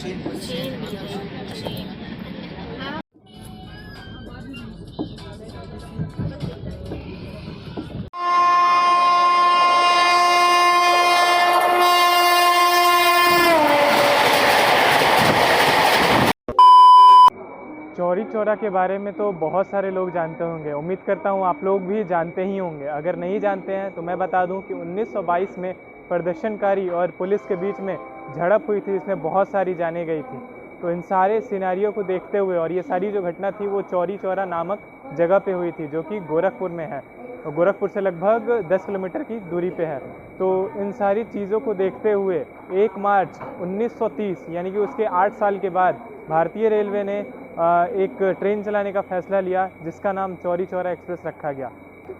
चौरी चौरा के बारे में तो बहुत सारे लोग जानते होंगे। उम्मीद करता हूँ आप लोग भी जानते ही होंगे। अगर नहीं जानते हैं तो मैं बता दूं कि 1922 में प्रदर्शनकारी और पुलिस के बीच में झड़प हुई थी, इसमें बहुत सारी जानें गई थी। तो इन सारे सिनेरियो को देखते हुए और ये सारी जो घटना थी वो चौरी चौरा नामक जगह पे हुई थी, जो कि गोरखपुर में है और गोरखपुर से लगभग 10 किलोमीटर की दूरी पे है। तो इन सारी चीज़ों को देखते हुए 1 मार्च 1930 यानी कि उसके 8 साल के बाद भारतीय रेलवे ने एक ट्रेन चलाने का फैसला लिया, जिसका नाम चौरी चौरा एक्सप्रेस रखा गया।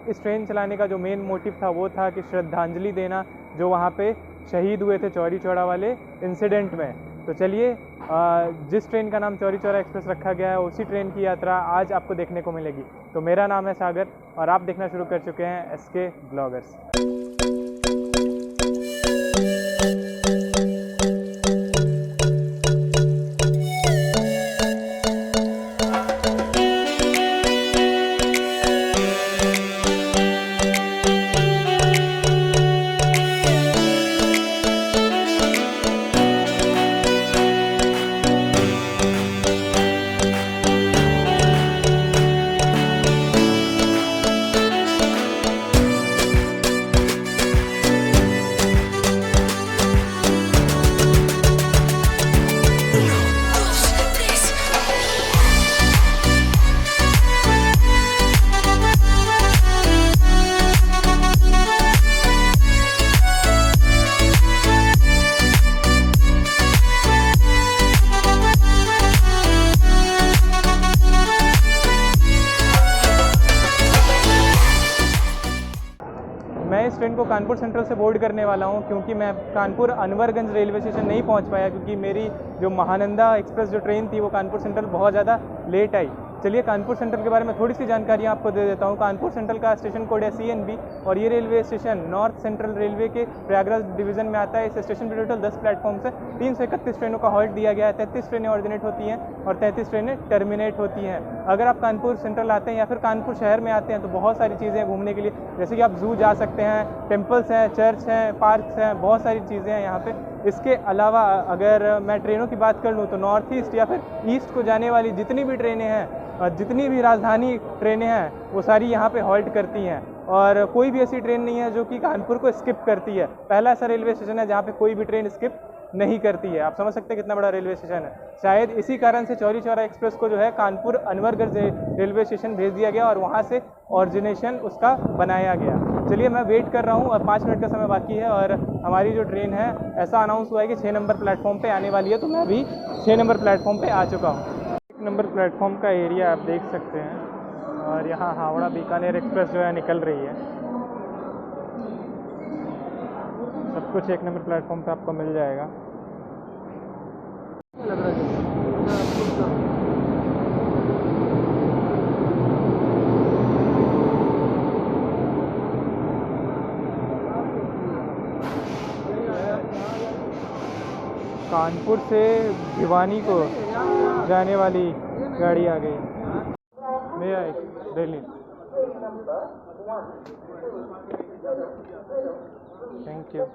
इस ट्रेन चलाने का जो मेन मोटिव था वो था कि श्रद्धांजलि देना जो वहाँ पे शहीद हुए थे चौरी चौरा वाले इंसिडेंट में। तो चलिए, जिस ट्रेन का नाम चौरी चौरा एक्सप्रेस रखा गया है उसी ट्रेन की यात्रा आज आपको देखने को मिलेगी। तो मेरा नाम है सागर और आप देखना शुरू कर चुके हैं SK ब्लॉगर्स। मैं इस ट्रेन को कानपुर सेंट्रल से बोर्ड करने वाला हूं, क्योंकि मैं कानपुर अनवरगंज रेलवे स्टेशन नहीं पहुंच पाया, क्योंकि मेरी जो महानंदा एक्सप्रेस जो ट्रेन थी वो कानपुर सेंट्रल बहुत ज़्यादा लेट आई। चलिए कानपुर सेंट्रल के बारे में थोड़ी सी जानकारियाँ आपको दे देता हूँ। कानपुर सेंट्रल का स्टेशन कोड है CNB और ये railway station north central railway के प्रयागराज डिवीज़न में आता है। इस स्टेशन पर टोटल 10 प्लेटफॉर्म्स है, 331 ट्रेनों का हॉल्ट दिया गया है। 33 ट्रेनें ऑरिजिनेट होती हैं और 33 ट्रेनें टर्मिनेट होती हैं। अगर आप कानपुर सेंट्रल आते हैं या फिर कानपुर शहर में आते हैं तो बहुत सारी चीज़ें हैं घूमने के लिए, जैसे कि आप जू जा सकते हैं, टेम्पल्स हैं, चर्च हैं, पार्क्स हैं, बहुत सारी चीज़ें हैं यहाँ पे। इसके अलावा अगर मैं ट्रेनों की बात कर लूँ तो नॉर्थ ईस्ट या फिर ईस्ट को जाने वाली जितनी भी ट्रेनें हैं, जितनी भी राजधानी ट्रेनें हैं वो सारी यहाँ पे हॉल्ट करती हैं और कोई भी ऐसी ट्रेन नहीं है जो कि कानपुर को स्किप करती है। पहला ऐसा रेलवे स्टेशन है जहाँ पे कोई भी ट्रेन स्किप नहीं करती है। आप समझ सकते हैं कितना बड़ा रेलवे स्टेशन है। शायद इसी कारण से चौरी चौरा एक्सप्रेस को जो है कानपुर अनवरगंज रेलवे स्टेशन भेज दिया गया और वहाँ से ऑरिजिनेशन उसका बनाया गया। चलिए मैं वेट कर रहा हूँ और 5 मिनट का समय बाकी है और हमारी जो ट्रेन है ऐसा अनाउंस हुआ है कि 6 नंबर प्लेटफॉर्म पे आने वाली है। तो मैं अभी 6 नंबर प्लेटफॉर्म पे आ चुका हूँ। 1 नंबर प्लेटफॉर्म का एरिया आप देख सकते हैं और यहाँ हावड़ा बीकानेर एक्सप्रेस जो है निकल रही है। सब कुछ 1 नंबर प्लेटफॉर्म पे आपको मिल जाएगा। कानपुर से भिवानी को जाने वाली गाड़ी आ गई। मेरा दिल्ली। Thank you.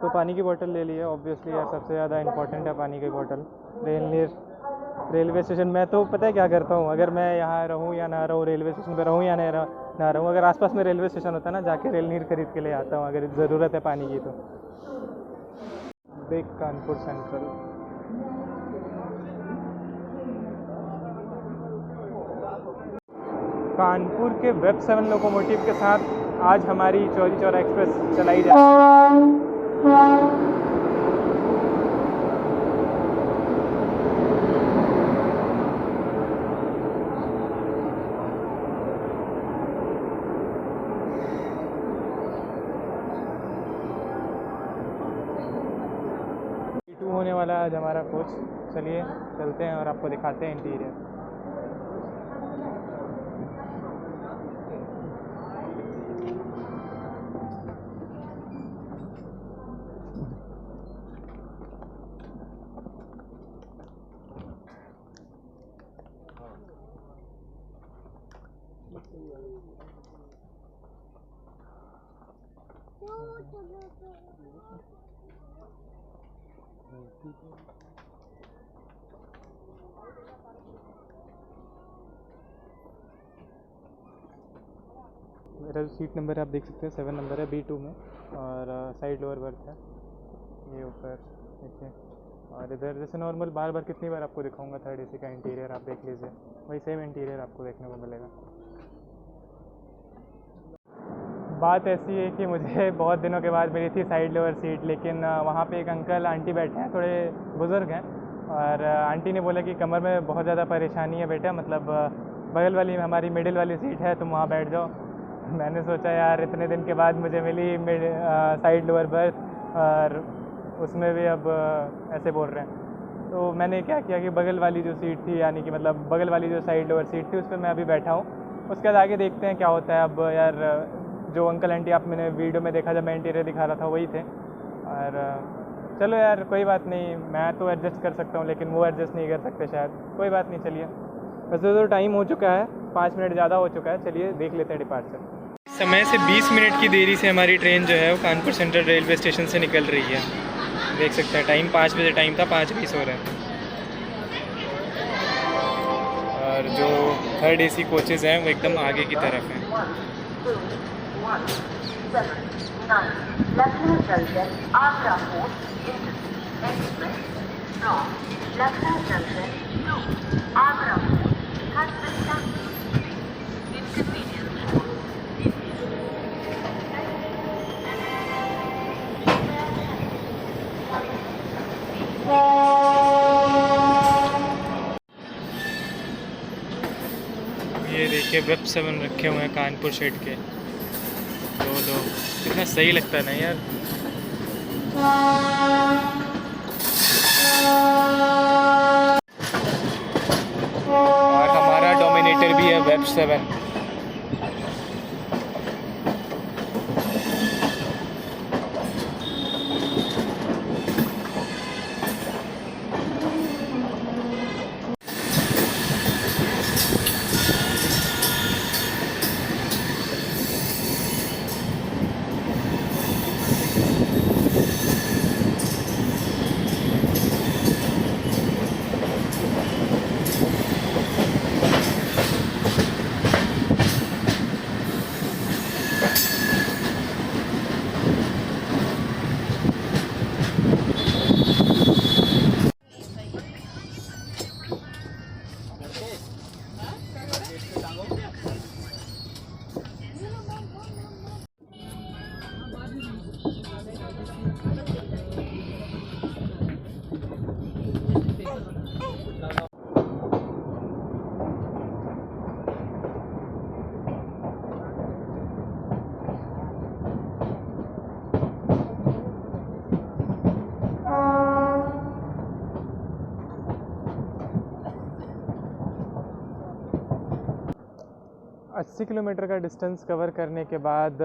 तो पानी की बोतल ले ली है, ऑब्वियसली यार सबसे ज़्यादा इम्पोर्टेंट है पानी की बोतल। रेलवे स्टेशन में तो पता है क्या करता हूँ, अगर मैं यहाँ रहूँ या ना रहूँ, रेलवे स्टेशन पर रहूँ या ना रहूँ, अगर आसपास में रेलवे स्टेशन होता है ना, जाके रेल नीर खरीद के ले आता हूँ अगर ज़रूरत है पानी की। तो देख कानपुर सेंट्रल। कानपुर के वेब 7 लोकोमोटिव के साथ आज हमारी चौरी चौरा एक्सप्रेस चलाई जाती है। होने वाला है आज हमारा कोच। चलिए चलते हैं और आपको दिखाते हैं इंटीरियर। मेरा जो सीट नंबर है आप देख सकते हैं 7 नंबर है B2 में, और साइड लोअर बर्थ है ये ऊपर देखिए। और इधर जैसे नॉर्मल बार बार कितनी बार आपको दिखाऊंगा, थर्ड AC का इंटीरियर आप देख लीजिए, वही सेम इंटीरियर आपको देखने को मिलेगा। बात ऐसी है कि मुझे बहुत दिनों के बाद मिली थी साइड लोअर सीट, लेकिन वहाँ पे एक अंकल आंटी बैठे हैं, थोड़े बुज़ुर्ग हैं, और आंटी ने बोला कि कमर में बहुत ज़्यादा परेशानी है बेटा, मतलब बगल वाली हमारी मिडिल वाली सीट है, तुम वहाँ बैठ जाओ। मैंने सोचा यार इतने दिन के बाद मुझे मिली साइड लोअर बर्थ, और उसमें भी अब ऐसे बोल रहे हैं। तो मैंने क्या किया कि बगल वाली जो सीट थी, यानी कि मतलब बगल वाली जो साइड लोअर सीट थी, उस पर मैं अभी बैठा हूँ। उसके बाद आगे देखते हैं क्या होता है। अब यार जो अंकल आंटी आप मैंने वीडियो में देखा, जब मैं इंटीरियर दिखा रहा था वही थे, और चलो यार कोई बात नहीं, मैं तो एडजस्ट कर सकता हूँ, लेकिन वो एडजस्ट नहीं कर सकते शायद। कोई बात नहीं, चलिए। वैसे तो टाइम हो चुका है, 5 मिनट ज़्यादा हो चुका है, चलिए देख लेते हैं डिपार्चर। समय से 20 मिनट की देरी से हमारी ट्रेन जो है वो कानपुर सेंट्रल रेलवे स्टेशन से निकल रही है। देख सकते हैं टाइम 5 बजे टाइम था, 5:20 हो रहे हैं। और जो थर्ड AC कोचेज़ हैं वो एकदम आगे की तरफ हैं। Lucknow junction Agra fort express from Lucknow junction to Agra fort has been cancelled. Inconvenience for ये देखिए वेब 7 रखे हुए हैं कानपुर शेड के, दो कितना सही लगता है ना यार। और हमारा डोमिनेटर भी है वेब 7। अस्सी किलोमीटर का डिस्टेंस कवर करने के बाद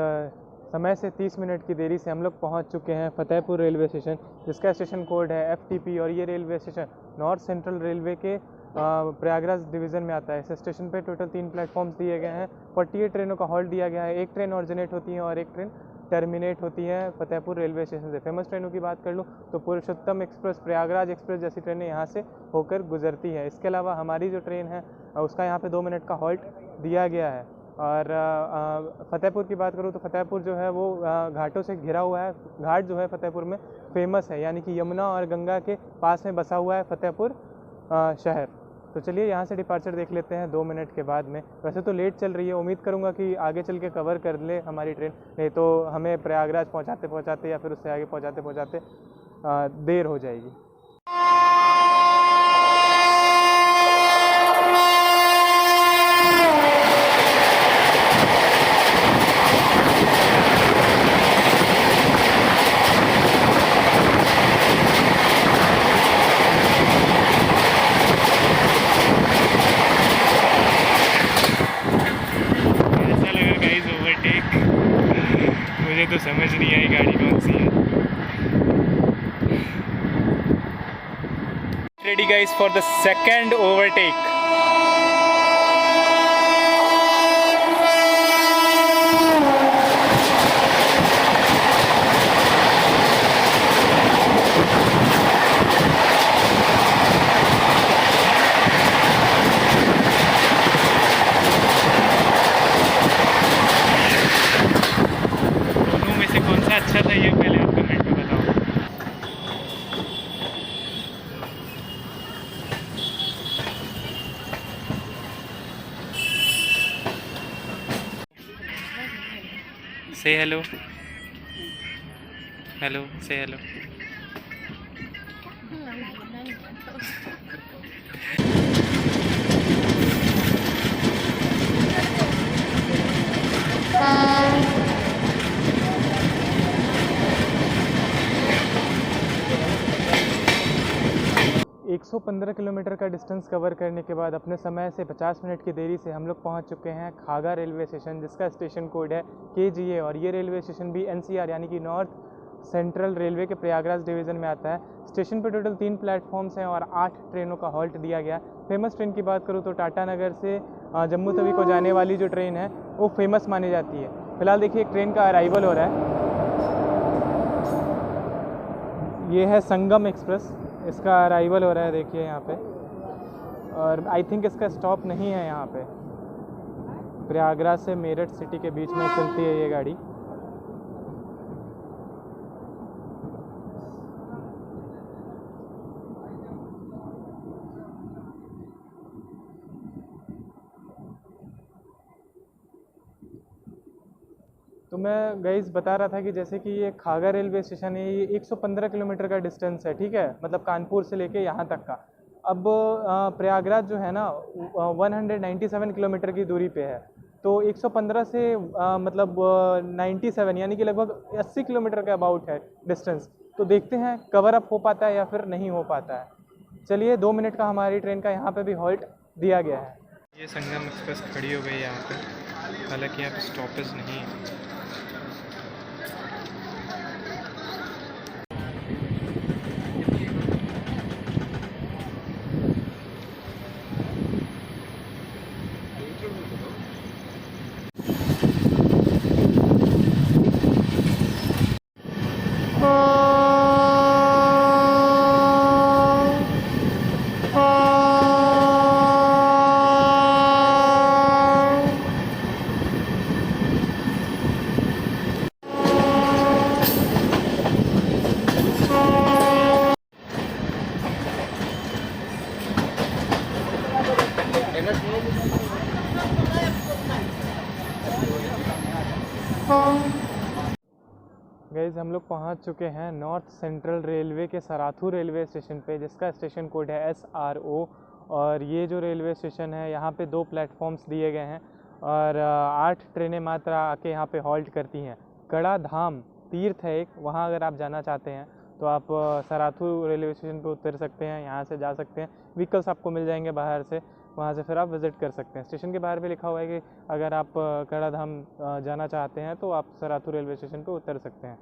समय से 30 मिनट की देरी से हम लोग पहुंच चुके हैं फतेहपुर रेलवे स्टेशन, जिसका स्टेशन कोड है FTP। और ये railway station north central railway के प्रयागराज डिवीज़न में आता है। इस स्टेशन पे टोटल 3 प्लेटफॉर्म्स दिए गए हैं, 48 ट्रेनों का हॉल्ट दिया गया है। एक ट्रेन ऑरिजिनेट होती है और एक ट्रेन टर्मिनेट होती है फतेहपुर रेलवे स्टेशन से। फेमस ट्रेनों की बात कर लूँ तो पुरुषोत्तम एक्सप्रेस, प्रयागराज एक्सप्रेस जैसी ट्रेनें यहाँ से होकर गुजरती है। इसके अलावा हमारी जो ट्रेन है उसका यहाँ पे 2 मिनट का हॉल्ट दिया गया है। और फतेहपुर की बात करूँ तो फतेहपुर जो है वो घाटों से घिरा हुआ है। घाट जो है फतेहपुर में फेमस है, यानी कि यमुना और गंगा के पास में बसा हुआ है फतेहपुर शहर। तो चलिए यहाँ से डिपार्चर देख लेते हैं 2 मिनट के बाद में। वैसे तो लेट चल रही है, उम्मीद करूँगा कि आगे चल के कवर कर ले हमारी ट्रेन, नहीं तो हमें प्रयागराज पहुँचाते पहुँचाते या फिर उससे आगे पहुँचाते पहुँचाते देर हो जाएगी। मुझे तो समझ नहीं आई गाड़ी कौन सी है। Ready guys for the second overtake. से हेलो, हेलो से हेलो। एक 115 किलोमीटर का डिस्टेंस कवर करने के बाद अपने समय से 50 मिनट की देरी से हम लोग पहुंच चुके हैं खागा रेलवे स्टेशन, जिसका स्टेशन कोड है KGA। और ये रेलवे स्टेशन भी NCR यानी कि नॉर्थ सेंट्रल रेलवे के प्रयागराज डिवीज़न में आता है। स्टेशन पर टोटल 3 प्लेटफॉर्म्स हैं और 8 ट्रेनों का हॉल्ट दिया गया। फेमस ट्रेन की बात करूँ तो टाटा नगर से जम्मू तवी को जाने वाली जो ट्रेन है वो फेमस मानी जाती है। फिलहाल देखिए एक ट्रेन का अराइवल हो रहा है, ये है संगम एक्सप्रेस, इसका अराइवल हो रहा है देखिए यहाँ पे। और आई थिंक इसका स्टॉप नहीं है यहाँ पे। प्रयागराज से मेरठ सिटी के बीच में चलती है ये गाड़ी। तो मैं गाइस बता रहा था कि जैसे कि ये खागा रेलवे स्टेशन है, ये 115 किलोमीटर का डिस्टेंस है, ठीक है, मतलब कानपुर से लेके यहाँ तक का। अब प्रयागराज जो है ना 197 किलोमीटर की दूरी पे है, तो 115 से मतलब 97 यानी कि लगभग 80 किलोमीटर के अबाउट है डिस्टेंस। तो देखते हैं कवर अप हो पाता है या फिर नहीं हो पाता है। चलिए 2 मिनट का हमारी ट्रेन का यहाँ पे भी हॉल्ट दिया गया है। ये संगम एक्सप्रेस खड़ी हो गई यहाँ पे, हालांकि यहाँ पे स्टॉपेज नहीं है। गाइज हम लोग पहुंच चुके हैं नॉर्थ सेंट्रल रेलवे के सराथू रेलवे स्टेशन पे, जिसका स्टेशन कोड है SRO। और ये जो रेलवे स्टेशन है यहाँ पे 2 प्लेटफॉर्म्स दिए गए हैं और 8 ट्रेनें मात्र आके यहाँ पे हॉल्ट करती हैं। कड़ा धाम तीर्थ है एक, वहाँ अगर आप जाना चाहते हैं तो आप सराथू रेलवे स्टेशन पे उतर सकते हैं, यहाँ से जा सकते हैं। व्हीकल्स आपको मिल जाएंगे बाहर से, वहाँ से फिर आप विज़िट कर सकते हैं। स्टेशन के बाहर भी लिखा हुआ है कि अगर आप कड़ा धाम जाना चाहते हैं तो आप सराथू रेलवे स्टेशन पे उतर सकते हैं।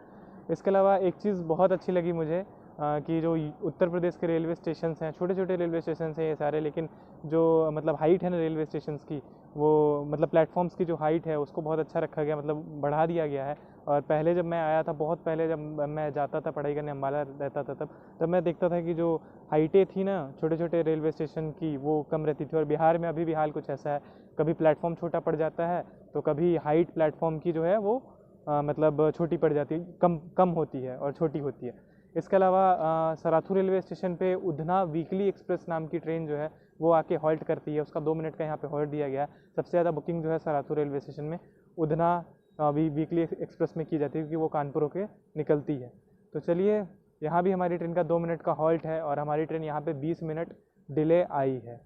इसके अलावा एक चीज़ बहुत अच्छी लगी मुझे कि जो उत्तर प्रदेश के रेलवे स्टेशंस हैं, छोटे छोटे रेलवे स्टेशंस हैं ये सारे, लेकिन जो मतलब हाइट है ना रेलवे स्टेशंस की, वो मतलब प्लेटफॉर्म्स की जो हाइट है उसको बहुत अच्छा रखा गया, मतलब बढ़ा दिया गया है। और पहले जब मैं आया था, बहुत पहले जब मैं जाता था पढ़ाई करने, अम्बाला रहता था, तब मैं देखता था कि जो हाइटें थी ना छोटे छोटे रेलवे स्टेशन की वो कम रहती थी। और बिहार में अभी भी हाल कुछ ऐसा है, कभी प्लेटफॉर्म छोटा पड़ जाता है तो कभी हाइट प्लेटफॉर्म की जो है वो मतलब छोटी पड़ जाती है, कम होती है और छोटी होती है। इसके अलावा सराथू रेलवे स्टेशन पे उधना वीकली एक्सप्रेस नाम की ट्रेन जो है वो आके हॉल्ट करती है, उसका 2 मिनट का यहाँ पे हॉल्ट दिया गया है। सबसे ज़्यादा बुकिंग जो है सराथू रेलवे स्टेशन में उधना वीकली एक्सप्रेस में की जाती है, क्योंकि वो कानपुर होके निकलती है। तो चलिए यहाँ भी हमारी ट्रेन का 2 मिनट का हॉल्ट है और हमारी ट्रेन यहाँ पे 20 मिनट डिले आई है।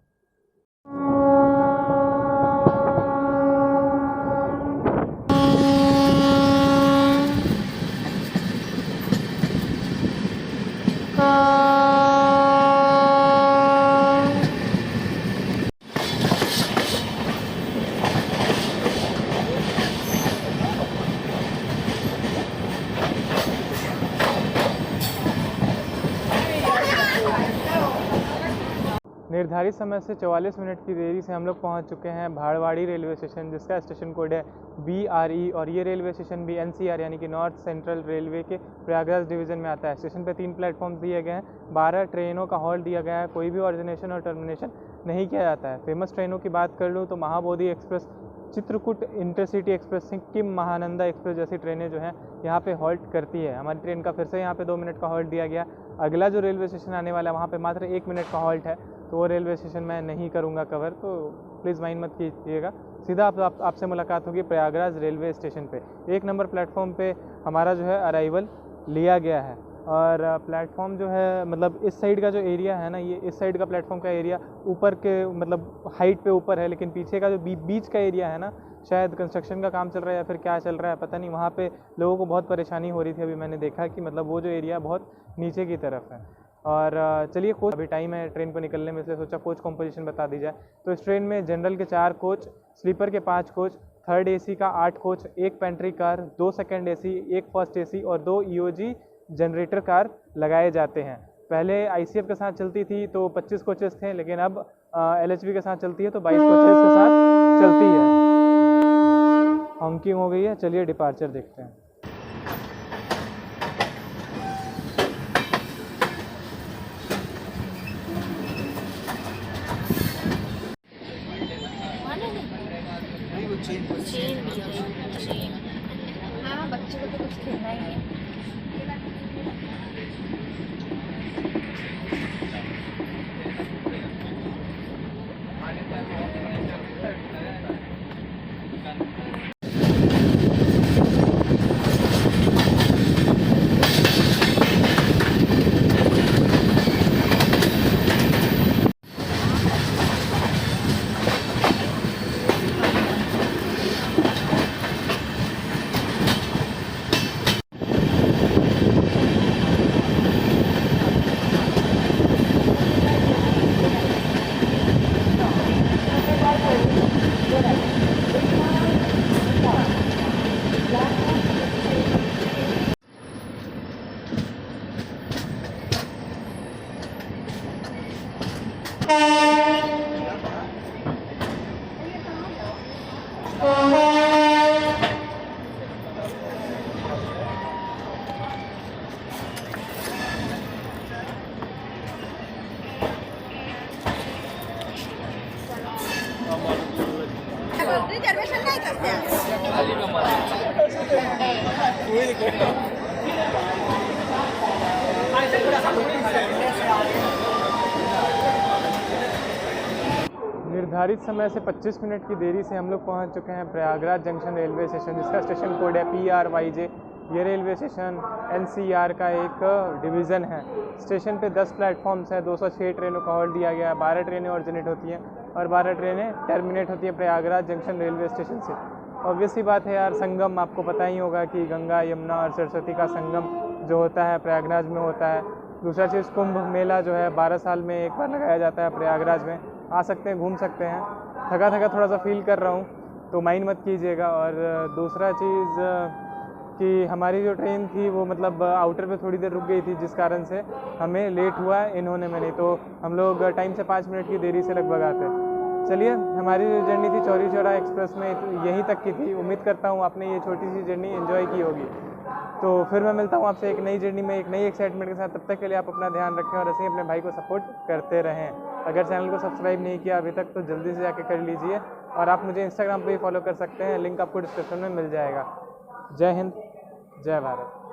निर्धारित समय से 44 मिनट की देरी से हम लोग पहुंच चुके हैं भाड़वाड़ी रेलवे स्टेशन, जिसका स्टेशन कोड है BRE। और ये रेलवे स्टेशन भी NCR यानी कि नॉर्थ सेंट्रल रेलवे के प्रयागराज डिवीज़न में आता है। स्टेशन पे 3 प्लेटफॉर्म्स दिए गए हैं, 12 ट्रेनों का हॉल्ट दिया गया है, कोई भी ऑरिजिनेशन और टर्मिनेशन नहीं किया जाता है। फेमस ट्रेनों की बात कर लूँ तो Mahabodhi express, Chitrakoot intercity express, Sikkim Mahananda express जैसी ट्रेनें जो हैं यहाँ पे हॉल्ट करती है। हमारी ट्रेन का फिर से यहाँ पे 2 मिनट का हॉल्ट दिया गया। अगला जो रेलवे स्टेशन आने वाला है वहाँ पे मात्र 1 मिनट का हॉल्ट है, तो वो रेलवे स्टेशन मैं नहीं करूँगा कवर, तो प्लीज़ माइंड मत कीजिएगा। सीधा आपसे मुलाकात होगी प्रयागराज रेलवे स्टेशन पे। 1 नंबर प्लेटफॉर्म पे हमारा जो है अराइवल लिया गया है। और प्लेटफॉर्म जो है मतलब इस साइड का जो एरिया है ना, ये इस साइड का प्लेटफॉर्म का एरिया ऊपर के मतलब हाइट पे ऊपर है, लेकिन पीछे का जो बीच का एरिया है ना, शायद कंस्ट्रक्शन का काम चल रहा है या फिर क्या चल रहा है पता नहीं, वहाँ पे लोगों को बहुत परेशानी हो रही थी। अभी मैंने देखा कि मतलब वो जो एरिया बहुत नीचे की तरफ है। और चलिए कोच, अभी टाइम है ट्रेन को निकलने में, इसलिए सोचा कोच कॉम्पोजिशन बता दी जाए। तो इस ट्रेन में जनरल के 4 कोच, स्लीपर के 5 कोच, थर्ड एसी का 8 coach, 1 pantry car, 2 second AC, 1 first AC और 2 ईओजी जनरेटर कार लगाए जाते हैं। पहले आईसीएफ के साथ चलती थी तो 25 कोचेस थे, लेकिन अब एलएचबी के साथ चलती है तो 22 कोचेस के साथ चलती है। हॉन्किंग हो गई है, चलिए डिपार्चर देखते हैं। हाँ, बच्चों को तो कुछ खेलना ही है। रिजर्वेशन नाही करते। निर्धारित समय से 25 मिनट की देरी से हम लोग पहुंच चुके हैं प्रयागराज जंक्शन रेलवे स्टेशन, जिसका स्टेशन कोड है PRYJ। ये रेलवे स्टेशन NCR का एक डिवीज़न है। स्टेशन पे 10 प्लेटफॉर्म्स हैं, 206 ट्रेनों का हॉल्ट दिया गया है। 12 ट्रेनें ऑरिजिनेट होती हैं और 12 ट्रेनें टर्मिनेट होती हैं प्रयागराज जंक्शन रेलवे स्टेशन से। ऑब्वियस सी बात है यार, संगम आपको पता ही होगा कि गंगा यमुना और सरस्वती का संगम जो होता है प्रयागराज में होता है। दूसरा चीज़, कुंभ मेला जो है 12 साल में एक बार लगाया जाता है प्रयागराज में। आ सकते हैं, घूम सकते हैं। थका थका थोड़ा सा फील कर रहा हूँ तो माइंड मत कीजिएगा। और दूसरा चीज़ कि हमारी जो ट्रेन थी वो मतलब आउटर पे थोड़ी देर रुक गई थी, जिस कारण से हमें लेट हुआ इन्होंने में, नहीं तो हम लोग टाइम से 5 मिनट की देरी से लगभग आते। चलिए, हमारी जो जर्नी थी चौरी चौरा एक्सप्रेस में यहीं तक की थी। उम्मीद करता हूँ आपने ये छोटी सी जर्नी एंजॉय की होगी। तो फिर मैं मिलता हूँ आपसे एक नई जर्नी में, एक नई एक्साइटमेंट के साथ। तब तक के लिए आप अपना ध्यान रखें और ऐसे ही अपने भाई को सपोर्ट करते रहें। अगर चैनल को सब्सक्राइब नहीं किया अभी तक तो जल्दी से जाके कर लीजिए। और आप मुझे इंस्टाग्राम पे भी फॉलो कर सकते हैं, लिंक आपको डिस्क्रिप्शन में मिल जाएगा। जय हिंद, जय भारत।